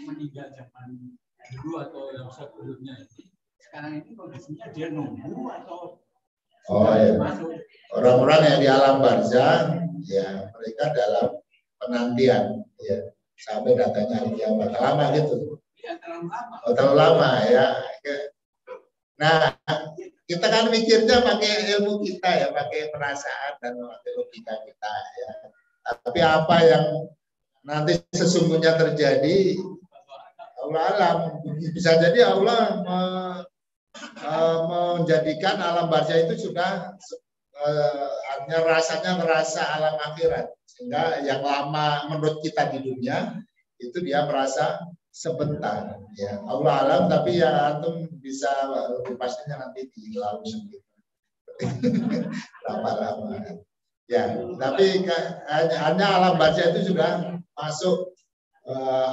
meninggal zaman dulu atau yang sebelumnya, sekarang ini kondisinya dia nunggu atau ya. Orang-orang yang di alam barzah, ya, mereka dalam penantian, ya, sampai datangnya hari kiamat. Lama gitu. Ya, terlalu lama. Terlalu lama, ya. Nah, kita kan mikirnya pakai ilmu kita, ya, pakai perasaan dan pakai logika kita, ya. Tapi apa yang nanti sesungguhnya terjadi, Allah alam. Bisa jadi Allah menjadikan alam barzah itu sudah hanya rasanya merasa alam akhirat, sehingga yang lama menurut kita di dunia itu dia merasa sebentar, ya. Allah alam, tapi ya antum bisa lebih pastinya nanti di lalu sendiri. Lama-lama. Ya, tapi hanya alam barzah itu sudah masuk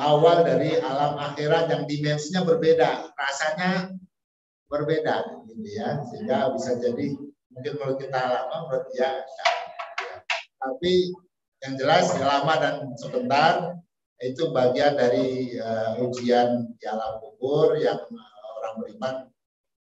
awal dari alam akhirat yang dimensinya berbeda, rasanya berbeda, gitu, ya. Sehingga bisa jadi mungkin menurut kita lama, menurut dia ya. Tapi yang jelas lama dan sebentar itu bagian dari ujian di alam kubur yang orang beriman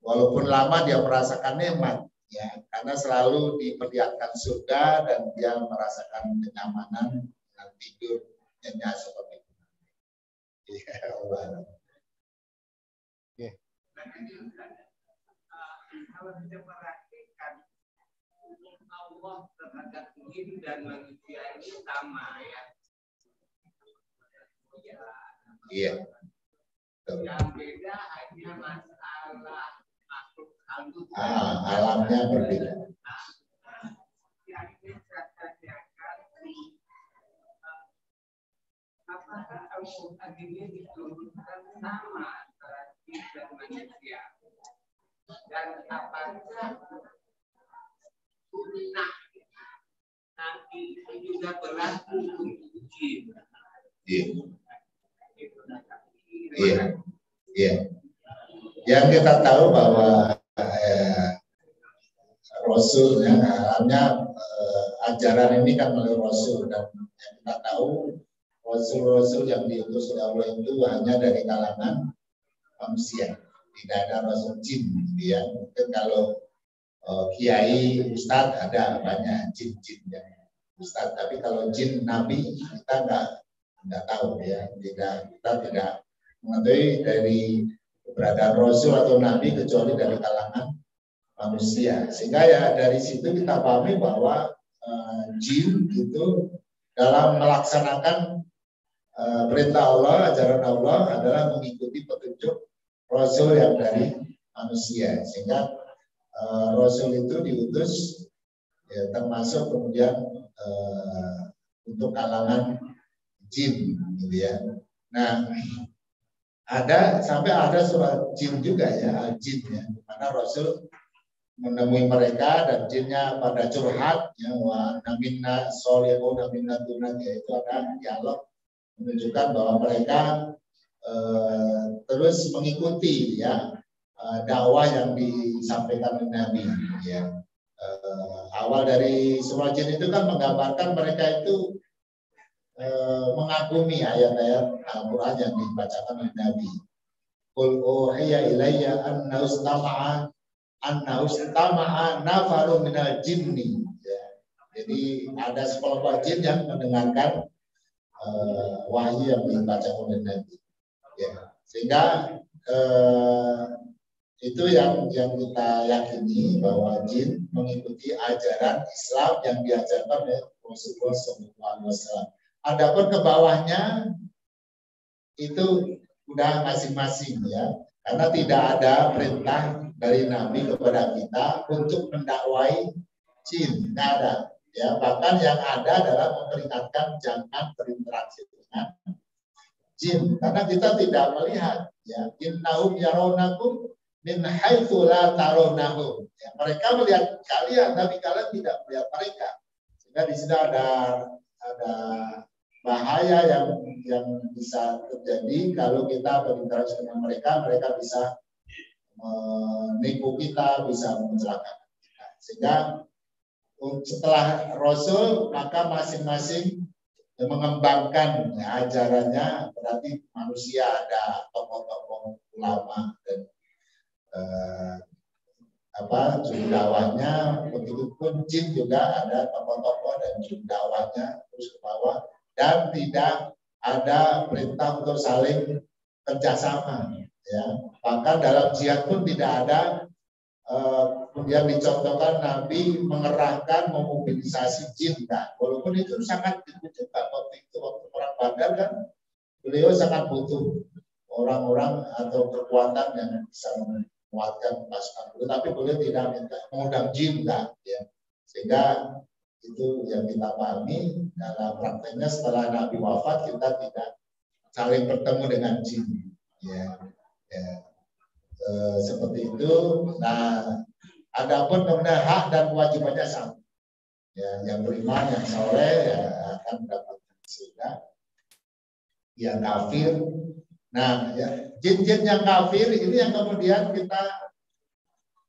walaupun lama dia merasakan nikmat, ya, karena selalu diperlihatkan surga dan dia merasakan kenyamanan dan tidur nyenyak seperti itu. Ya Allah. Yeah. Kalau kita perhatikan Allah terhadap jin dan manusia ini sama, ya. Iya. Yang beda hanya masalah makhluk halus. Alamnya berbeda. Yang ini saya tanyakan, apakah Al-Quran ini diturunkan sama antara jin dan manusia? Dan apakah sunnah nanti juga berlaku untuk jin? Iya. Yang kita tahu bahwa Rasul, ya, hanya ajaran ini kan melalui Rasul, dan yang kita tahu Rasul-Rasul yang diutus oleh Allah itu hanya dari kalangan manusia, tidak ada Rasul jin, ya. Mungkin kalau kiai, ustadz ada banyak jin-jin yang ustadz, tapi kalau jin nabi kita nggak tahu, ya. Kita tidak mengetahui dari keberadaan Rasul atau nabi kecuali dari kalangan manusia, sehingga ya dari situ kita pahami bahwa jin itu dalam melaksanakan perintah Allah, ajaran Allah adalah mengikuti petunjuk Rasul yang dari manusia. Sehingga Rasul itu diutus ya, termasuk kemudian untuk kalangan jin, gitu ya. Nah, sampai ada surat jin juga ya, jin ya, mana Rasul menemui mereka dan jinnya pada curhat ya, wa naminna solihun naminna tunat, yaitu ada dialog menunjukkan bahwa mereka terus mengikuti ya dakwah yang disampaikan oleh Nabi ya. Awal dari surah jin itu kan menggambarkan mereka itu mengagumi ayat-ayat Al-Quran yang dibacakan oleh Nabi. Qul uhiya ilayya anna ustama'a nafaru minal jinni ya. Jadi ada sekelompok jin yang mendengarkan wahyu yang dibacakan oleh Nabi ya. Sehingga itu yang kita yakini bahwa jin mengikuti ajaran Islam yang diajarkan oleh Rasulullah SAW. Adapun ke bawahnya itu udah masing-masing ya, karena tidak ada perintah dari Nabi kepada kita untuk mendakwai jin, nggak ada ya. Bahkan yang ada adalah memperingatkan jangan berinteraksi dengan jin, karena kita tidak melihat ya. Innahum yarawnakum min haitsu la tarawnahum ya, mereka melihat kalian tapi kalian tidak melihat mereka. Sehingga di sini ada bahaya yang bisa terjadi kalau kita berinteraksi dengan mereka. Mereka bisa menipu kita, bisa mencelakakan kita. Sehingga setelah Rasul maka masing-masing mengembangkan ya, ajarannya. Berarti manusia ada tokoh-tokoh ulama dan juru dakwahnya, begitu pun jin juga ada tokoh-tokoh dan juru dakwahnya terus ke bawah. Dan tidak ada perintah untuk saling kerjasama ya. Bahkan dalam jihad pun tidak ada kemudian dicontohkan Nabi mengerahkan memobilisasi jin kan. Walaupun itu sangat dibutuhkan waktu perang Badar kan, beliau sangat butuh orang-orang atau kekuatan yang bisa menguatkan pasukan beliau, tapi beliau tidak minta mengundang jin kan ya. Sehingga itu yang kita pahami dalam prakteknya setelah Nabi wafat kita tidak saling bertemu dengan jin ya, seperti itu. Nah, adapun kemudian hak dan kewajibannya sama ya, yang beriman yang soleh ya akan mendapatkan surga, yang kafir. Nah ya, jin-jin yang kafir ini yang kemudian kita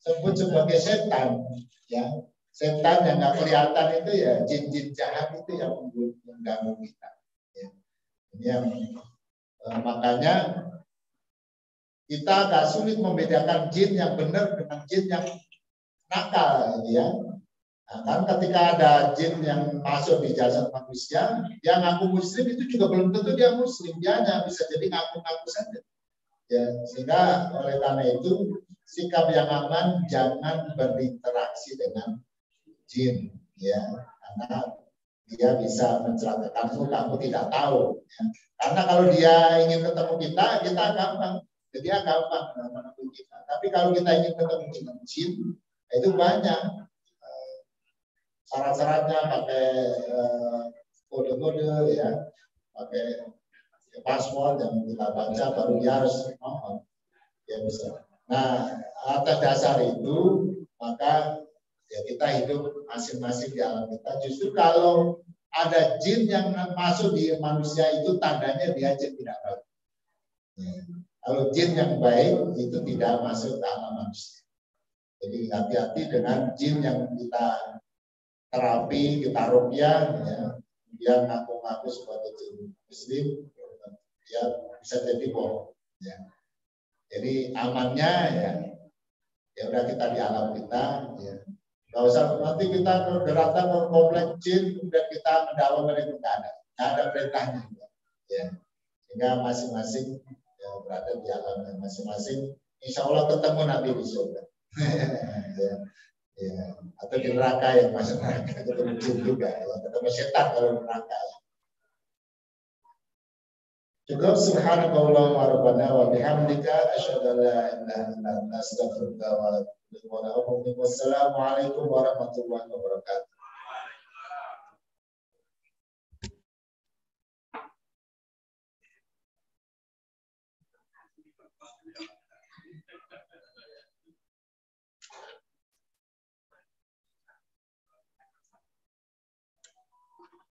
sebut sebagai setan ya. Setan yang nggak kelihatan itu ya, jin-jin jahat itu yang mengganggu kita. Ya. Ini yang makanya kita agak sulit membedakan jin yang benar dengan jin yang nakal, ya. Nah, kan ketika ada jin yang masuk di jasad manusia, yang ngaku muslim itu juga belum tentu dia muslim, dia hanya bisa jadi ngaku-ngaku saja. Ya, sehingga oleh karena itu sikap yang aman jangan berinteraksi dengan jin ya, karena dia bisa mencelakakanmu, kamu tidak tahu ya. Karena kalau dia ingin ketemu kita gampang, jadi dia gampang menemui kita. Tapi kalau kita ingin ketemu dengan jin, itu banyak syarat-syaratnya, pakai kode-kode ya, pakai password yang kita baca baru dia harus mohon ya bisa. Nah atas dasar itu maka ya kita hidup masing-masing di alam kita. Justru kalau ada jin yang masuk di manusia itu tandanya dia jin tidak baik. Ya. Kalau jin yang baik itu tidak masuk ke alam manusia. Jadi hati-hati dengan jin yang kita terapi, kita ruqyah, ya. Dia ngaku-ngaku sebagai jin muslim, ya bisa jadi bohong. Ya. Jadi amannya ya udah kita di alam kita. Ya. Gak usah nanti kita datang ke komplek jin kemudian kita mendakwah mereka, nggak ada perintahnya ya. Sehingga masing-masing ya, berada di alam masing-masing, insya Allah ketemu nanti di surga ya. Atau di neraka yang masuk neraka ketemu jin juga ya. Ketemu setan kalau neraka ya. Cukup subhanakallahumma rabbana wa bihamdika asyhadu an la ilaha illa anta astaghfiruka wa atubu ilaik. Wassalamualaikum warahmatullahi wabarakatuh.